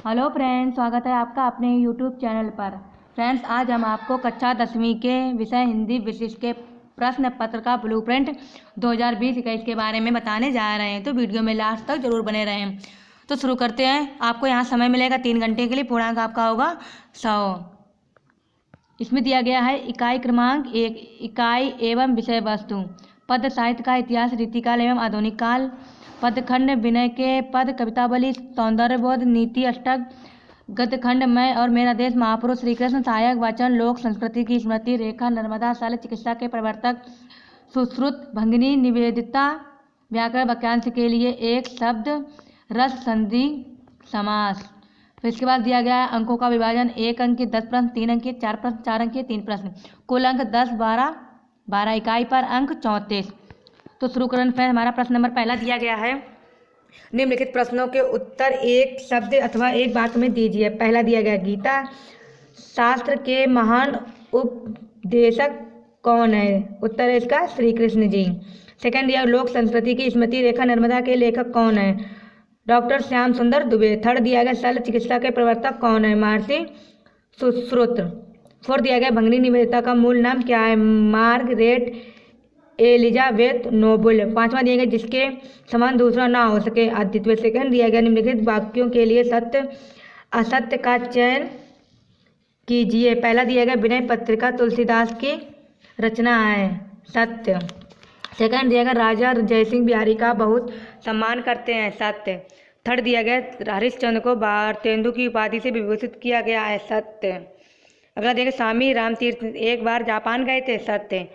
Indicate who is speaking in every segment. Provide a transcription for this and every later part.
Speaker 1: Hello friends, स्वागत है आपका अपने यूट्यूब चैनल पर। फ्रेंड्स, आज हम आपको कक्षा 10वीं के विषय हिंदी विशिष्ट के प्रश्न पत्र का ब्लूप्रिंट 2020-21 के बारे में बताने जा रहे हैं, तो वीडियो में लास्ट तक जरूर बने रहें। तो शुरू करते हैं। आपको यहाँ समय मिलेगा 3 घंटे के लिए। पूर्णांक आपका होगा 100। इसमें दिया गया है इकाई क्रमांक 1, इकाई एवं विषय वस्तु, पद साहित्य का इतिहास, रीतिकाल एवं आधुनिक काल, पदखंड विनय के पद, कवितावली, सौंदर्यबोध, नीति अष्टक, गद्यखंड मैं और मेरा देश, महापुरुष श्री कृष्ण, सहायक वचन, लोक संस्कृति की स्मृति रेखा, नर्मदा, शल्य चिकित्सा के प्रवर्तक, सुश्रुत, भंगिनी, निवेदिता, व्याकरण वाक्यांश के लिए एक शब्द, रस, संधि, समास। फिर इसके बाद दिया गया है अंकों का विभाजन। 1 अंक के 10 प्रश्न, 3 अंक के 4 प्रश्न, 4 अंक के 3 प्रश्न, कुल अंक 10, 12, 12 इकाई पर अंक 34। तो शुरू करें। फिर हमारा प्रश्न नंबर पहला दिया गया है, निम्नलिखित प्रश्नों के उत्तर एक शब्द अथवा एक वाक्य में दीजिए। पहला दिया गया, गीता शास्त्र के महान उपदेशक कौन है? उत्तर है इसका श्री कृष्ण जी। सेकंड दिया, लोक संस्कृति की स्मृति रेखा नर्मदा के लेखक कौन है? डॉक्टर श्याम सुंदर दुबे। थर्ड दिया गया, शल्य चिकित्सा के प्रवर्तक कौन है? महर्षि सुश्रुत। फोर्थ दिया गया, भंगिनी निवेदिता का मूल नाम क्या है? Margaret Elizabeth Noble. पांचवा दिया गया, जिसके समान दूसरा ना हो सके, अद्वितीय। सेकंड दिया गया, निम्नलिखित वाक्यों के लिए सत्य असत्य का चयन कीजिए। पहला दिया गया, विनय पत्रिका तुलसीदास की रचना है, सत्य। सेकंड दिया गया, राजा जयसिंह बिहारी का बहुत सम्मान करते हैं, सत्य। थर्ड दिया गया, हरिश्चंद्र को भारतेंदु की उपाधि से विभूषित किया गया है, सत्य। अगला दिया गया, स्वामी रामतीर्थ एक बार जापान गए थे, सत्य।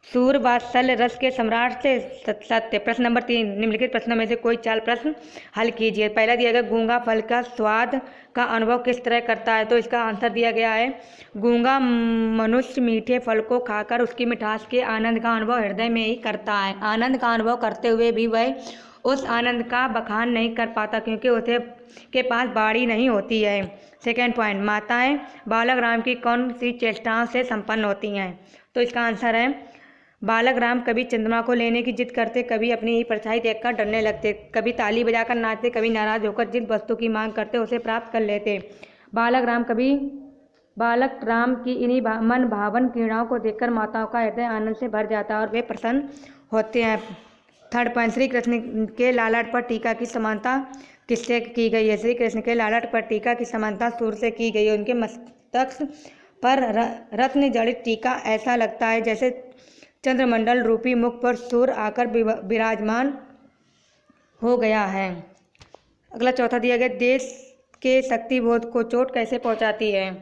Speaker 1: सूर वात्सल्य रस के सम्राट से, सत्य। प्रश्न नंबर 3, निम्नलिखित प्रश्नों में से कोई 4 प्रश्न हल कीजिए। पहला दिया गया, गूंगा फल का स्वाद का अनुभव किस तरह करता है? तो इसका आंसर दिया गया है, गूंगा मनुष्य मीठे फल को खाकर उसकी मिठास के आनंद का अनुभव हृदय में ही करता है। आनंद का अनुभव करते हुए भी वह उस आनंद का बखान नहीं कर पाता, क्योंकि उसे के पास बाड़ी नहीं होती है। सेकेंड पॉइंट, माताएं बालक राम की कौन सी चेष्टाओं से संपन्न होती हैं? तो इसका आंसर है, बालक राम कभी चंद्रमा को लेने की जिद करते, कभी अपनी ही परछाई देखकर डरने लगते, कभी ताली बजाकर नाचते, कभी नाराज होकर जिस वस्तु की मांग करते उसे प्राप्त कर लेते। बालक राम की इन्हीं मन भावन क्रीड़ाओं को देखकर माताओं का हृदय आनंद से भर जाता है और वे प्रसन्न होते हैं। थर्ड पॉइंट, श्री कृष्ण के लालट पर टीका की समानता किससे की गई है? श्री कृष्ण के लालट पर टीका की समानता सूर्य से की गई है। उनके मस्तक पर रत्न जड़ित टीका ऐसा लगता है जैसे चंद्रमंडल रूपी मुख पर सूर्य आकर विराजमान हो गया है। अगला चौथा दिया गया, देश के शक्तिबोध को चोट कैसे पहुंचाती है?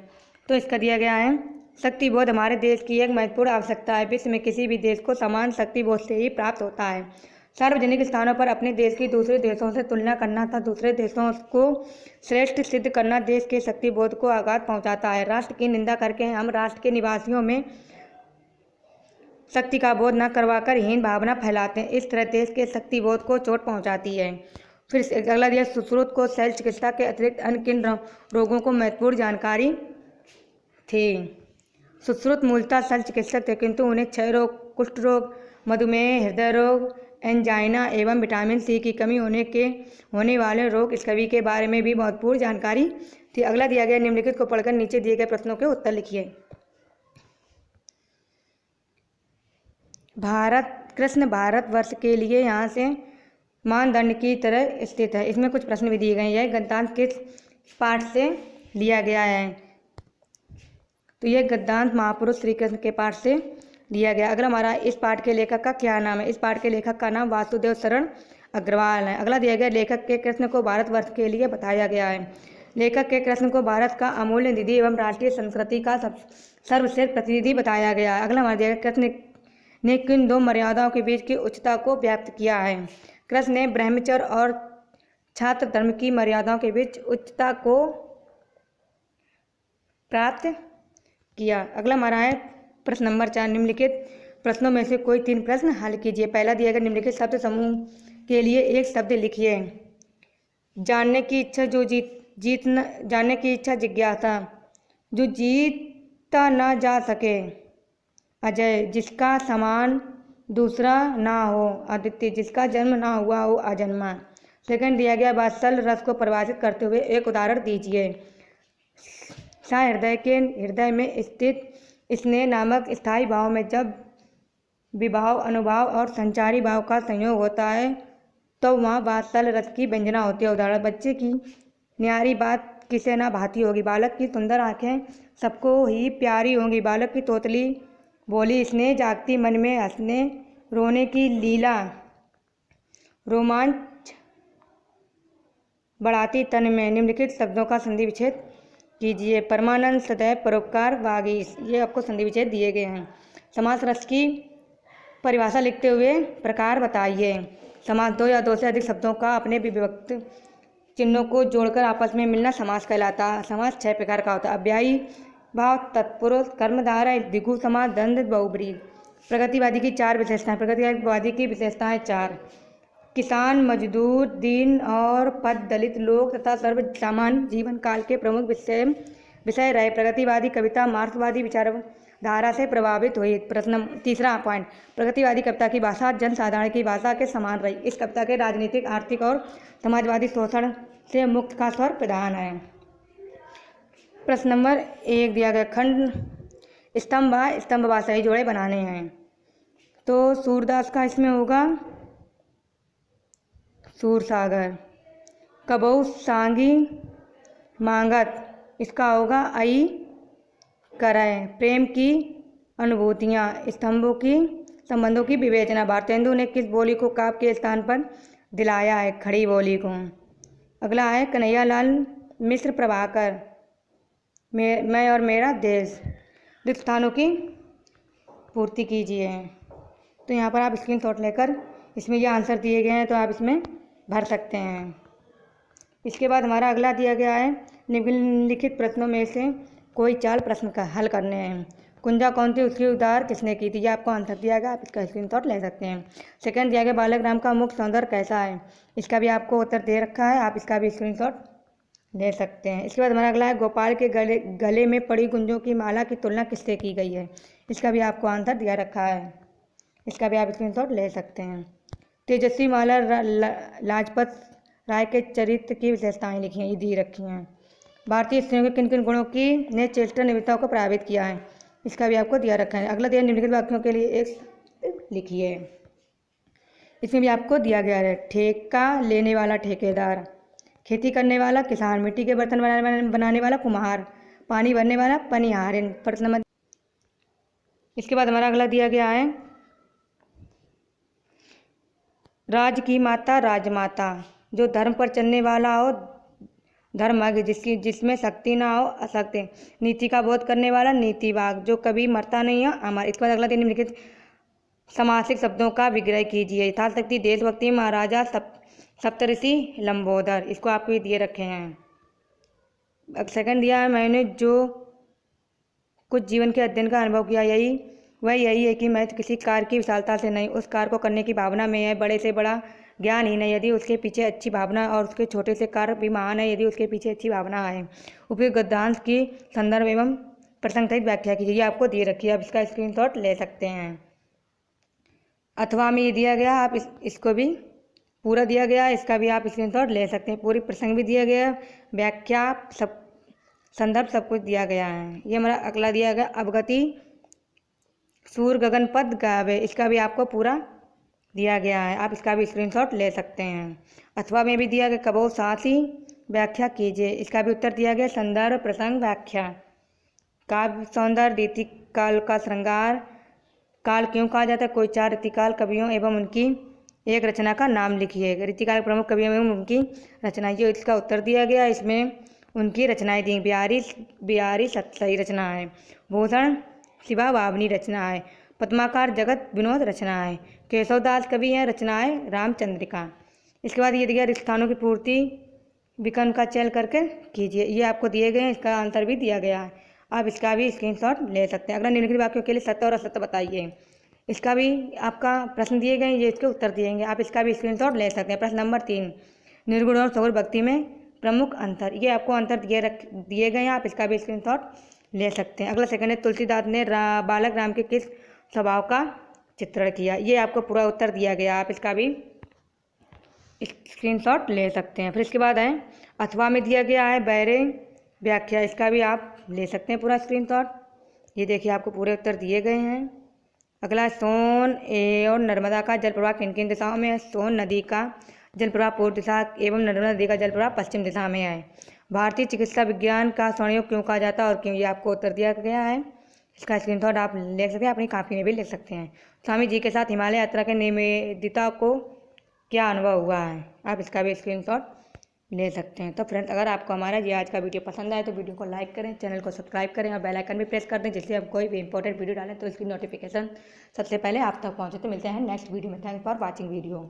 Speaker 1: तो इसका दिया गया है, शक्तिबोध हमारे देश की एक महत्वपूर्ण आवश्यकता है। विश्व में किसी भी देश को समान शक्तिबोध से ही प्राप्त होता है। सार्वजनिक स्थानों पर अपने देश की दूसरे देशों से तुलना करना तथा दूसरे देशों को श्रेष्ठ सिद्ध करना देश के शक्तिबोध को आघात पहुंचाता है। राष्ट्र की निंदा करके हम राष्ट्र के निवासियों में शक्ति का बोध न करवाकर हीन भावना फैलाते हैं। इस तरह देश के शक्तिबोध को चोट पहुंचाती है। फिर अगला दिया, सुश्रुत को शल्य चिकित्सा के अतिरिक्त अन्य किन रोगों को महत्वपूर्ण जानकारी थी? सुश्रुत मूलतः शल्य चिकित्सक थे, किंतु उन्हें क्षय रोग, कुष्ठ रोग, मधुमेह, हृदय रोग, एंजाइना एवं विटामिन सी की कमी होने वाले रोग स्कर्वी के बारे में भी महत्वपूर्ण जानकारी थी। अगला दिया गया, निम्नलिखित को पढ़कर नीचे दिए गए प्रश्नों के उत्तर लिखिए। कृष्ण भारतवर्ष के लिए यहाँ से मानदंड की तरह स्थित है। इसमें कुछ प्रश्न भी दिए गए हैं। यह गद्यांश किस पाठ से लिया गया है? तो यह गद्यांश महापुरुष श्री कृष्ण के पाठ से लिया गया। अगला हमारा, इस पाठ के लेखक का क्या नाम है? इस पाठ के लेखक का नाम वासुदेव शरण अग्रवाल है। अगला दिया गया, लेखक के कृष्ण को भारतवर्ष के लिए बताया गया है। लेखक के कृष्ण को भारत का अमूल्य निधि एवं राष्ट्रीय संस्कृति का सर्वश्रेष्ठ प्रतिनिधि बताया गया है। अगला हमारा दिया गया, कृष्ण ने किन 2 मर्यादाओं के बीच की उच्चता को व्याप्त किया है? कृष्ण ने ब्रह्मचर्य और छात्र धर्म की मर्यादाओं के बीच उच्चता को प्राप्त किया। अगला हमारा है प्रश्न नंबर 4, निम्नलिखित प्रश्नों में से कोई 3 प्रश्न हल कीजिए। पहला दिया गया, निम्नलिखित शब्द समूह के लिए एक शब्द लिखिए। जानने की इच्छा, जानने की इच्छा जिज्ञासा, जो जीता ना जा सके, अजय, जिसका समान दूसरा ना हो, अद्वितीय, जिसका जन्म ना हुआ हो, अजन्मा, सेकंड दिया गया वात्सल रस को परिभाषित करते हुए एक उदाहरण दीजिए। हृदय में स्थित स्नेह नामक स्थायी भाव में जब विभाव, अनुभाव और संचारी भाव का संयोग होता है तो वहाँ वात्सल रस की व्यंजना होती है। उदाहरण, बच्चे की न्यारी बात किसे ना भाती होगी, बालक की सुंदर आंखें सबको ही प्यारी होंगी, बालक की तोतली बोली स्नेह जागती मन में, हंसने रोने की लीला रोमांच बढ़ाती तन में। निम्नलिखित शब्दों का संधि विच्छेद कीजिए। परमानंद, सदैव, परोपकार, वागीश, ये आपको संधि विच्छेद दिए गए हैं। समास रस की परिभाषा लिखते हुए प्रकार बताइए। समास दो या दो से अधिक शब्दों का अपने विभक्त चिन्हों को जोड़कर आपस में मिलना समास कहलाता है। समास 6 प्रकार का होता है। अव्ययी भाव, तत्पुरुष, कर्मधारय, द्विगु समास, द्वंद्व, बहुब्रीहि। प्रगतिवादी की 4 विशेषताएं। प्रगतिवादी की विशेषताएं 4: किसान, मजदूर, दीन और पद दलित लोग तथा सर्व सामान्य जीवन काल के प्रमुख विषय रहे। प्रगतिवादी कविता मार्क्सवादी विचारधारा से प्रभावित हुई। तीसरा पॉइंट, प्रगतिवादी कविता की भाषा जनसाधारण की भाषा के समान रही। इस कविता के राजनीतिक, आर्थिक और समाजवादी शोषण से मुक्त का स्वर प्रधान है। प्रश्न नंबर 1 दिया गया, खंड स्तंभ व स्तंभ सही जोड़े बनाने हैं। तो सूरदास का इसमें होगा सूरसागर। कबहू सांगी मांगत, इसका होगा आई करय। प्रेम की अनुभूतियाँ, स्तंभों की संबंधों की विवेचना। भारतेंदु ने किस बोली को काव्य के स्थान पर दिलाया है? खड़ी बोली को। अगला है कन्हैयालाल मिश्र प्रभाकर, मैं और मेरा देश। रिक्त स्थानों की पूर्ति कीजिए। तो यहाँ पर आप स्क्रीनशॉट लेकर इसमें ये आंसर दिए गए हैं तो आप इसमें भर सकते हैं। इसके बाद हमारा अगला दिया गया है, निम्नलिखित प्रश्नों में से कोई 4 प्रश्न का हल करने हैं। कुंजा कौन थी, उसकी उद्धार किसने की थी? ये आपको आंसर दिया गया, आप इसका स्क्रीनशॉट ले सकते हैं। सेकंड दिया गया, बालक राम का मुख सौंदर्य कैसा है? इसका भी आपको उत्तर दे रखा है, आप इसका भी स्क्रीनशॉट ले सकते हैं। इसके बाद हमारा अगला है, गोपाल के गले में पड़ी गुंजों की माला की तुलना किससे की गई है? इसका भी आपको आंसर दिया रखा है, इसका भी आप स्क्रीनशॉट ले सकते हैं। तेजस्वी माला लाजपत राय के चरित्र की विशेषताएं लिखी हैं, ये दी रखी हैं। भारतीय स्त्रियों के किन किन गुणों की ने चेष्टा निमित्ताओं को प्रभावित किया है? इसका भी आपको दिया रखा है। अगला दिया, निम्नलिखित वाक्यों के लिए एक लिखिए। इसमें भी आपको दिया गया है, ठेका लेने वाला ठेकेदार, खेती करने वाला किसान, मिट्टी के बर्तन बनाने वाला कुम्हार, पानी भरने वाला पनिहारिन। प्रश्न नंबर। इसके बाद हमारा अगला दिया गया है, राज की माता राजमाता, जो धर्म पर चलने वाला हो धर्मज्ञ, जिसमें शक्ति ना हो अशक्ति, नीति का बोध करने वाला नीतिवाग, जो कभी मरता नहीं है अमर। इसके बाद अगला दिन निम्नलिखित समासिक शब्दों का विग्रह कीजिए। यथाशक्ति, देशभक्ति, महाराजा, सप्तऋषि, लंबोदर, इसको आपको भी दिए रखे हैं। सेकंड दिया है, मैंने जो कुछ जीवन के अध्ययन का अनुभव किया यही है कि महत्व किसी कार्य की विशालता से नहीं, उस कार्य को करने की भावना में है। बड़े से बड़ा ज्ञान ही नहीं यदि उसके पीछे अच्छी भावना, और उसके छोटे से कार्य भी महान है यदि उसके पीछे अच्छी भावना है। उपयुक्त गद्यांश की संदर्भ एवं प्रसंग सहित व्याख्या कीजिए, ये आपको दिए रखी है, आप इसका स्क्रीनशॉट ले सकते हैं। अथवा में ये दिया गया, आप इसको भी पूरा दिया गया, इसका भी आप स्क्रीनशॉट ले सकते हैं। पूरी प्रसंग भी दिया गया, व्याख्या, सब संदर्भ सब कुछ दिया गया है। ये हमारा अगला दिया गया, अवगति सूर गगन पद गावे, इसका भी आपको पूरा दिया गया है, आप इसका भी स्क्रीनशॉट ले सकते हैं। अथवा में भी दिया गया, कबो साथी व्याख्या कीजिए, इसका भी उत्तर दिया गया, संदर्भ प्रसंग व्याख्या। काव्य सौंदर्य, रीतिकाल का श्रृंगार, काल क्यों कहा जाता है? कोई 4 रीतिकाल कवियों एवं उनकी एक रचना का नाम लिखिए। रीतिकाल प्रमुख कवियों एवं उनकी रचना, ये इसका उत्तर दिया गया, इसमें उनकी रचनाएं दी। बिहारी सही रचना है। भूषण शिवा वावनी रचना है। पद्माकार जगत विनोद रचना है। केशवदास कवि हैं, रचनाएं रामचंद्रिका। इसके बाद ये दिया, स्थानों की पूर्ति विकल्प का चयन करके कीजिए, ये आपको दिए गए हैं, इसका आंसर भी दिया गया है, आप इसका भी स्क्रीनशॉट ले सकते हैं। अगला निम्नलिखित वाक्यों के लिए सत्य और असत्य बताइए, इसका भी आपका प्रश्न दिए गए, ये इसके उत्तर दिएंगे, आप इसका भी स्क्रीनशॉट ले सकते हैं। प्रश्न नंबर 3, निर्गुण और सगुण भक्ति में प्रमुख अंतर, ये आपको अंतर दिए गए हैं, आप इसका भी स्क्रीनशॉट ले सकते हैं। अगला सेकंड है, तुलसीदास ने बालक राम के किस स्वभाव का चित्रण किया, ये आपको पूरा उत्तर दिया गया, आप इसका भी स्क्रीनशॉट ले सकते हैं। फिर इसके बाद है अथवा में दिया गया है बैरे व्याख्या, इसका भी आप ले सकते हैं पूरा स्क्रीनशॉट। ये देखिए आपको पूरे उत्तर दिए गए हैं। अगला सोन और नर्मदा का जल प्रवाह किन किन दिशाओं में है? सोन नदी का जल प्रवाह पूर्व दिशा एवं नर्मदा नदी का जल प्रवाह पश्चिम दिशा में है। भारतीय चिकित्सा विज्ञान का स्वर्णयुग क्यों कहा जाता है और क्यों? ये आपको उत्तर दिया गया है। इसका स्क्रीनशॉट आप ले सकते हैं, अपनी कॉपी में भी लिख सकते हैं। स्वामी जी के साथ हिमालय यात्रा के निवेदिता को क्या अनुभव हुआ है? आप इसका भी स्क्रीनशॉट ले सकते हैं। तो फ्रेंड्स, अगर आपको हमारा ये आज का वीडियो पसंद आए तो वीडियो को लाइक करें, चैनल को सब्सक्राइब करें और बेल आइकन भी प्रेस कर दें, जिससे हम कोई भी इंपॉर्टेंट वीडियो डालें तो इसकी नोटिफिकेशन सबसे पहले आप तक पहुंचे। तो मिलते हैं नेक्स्ट वीडियो में। Thanks for watching video.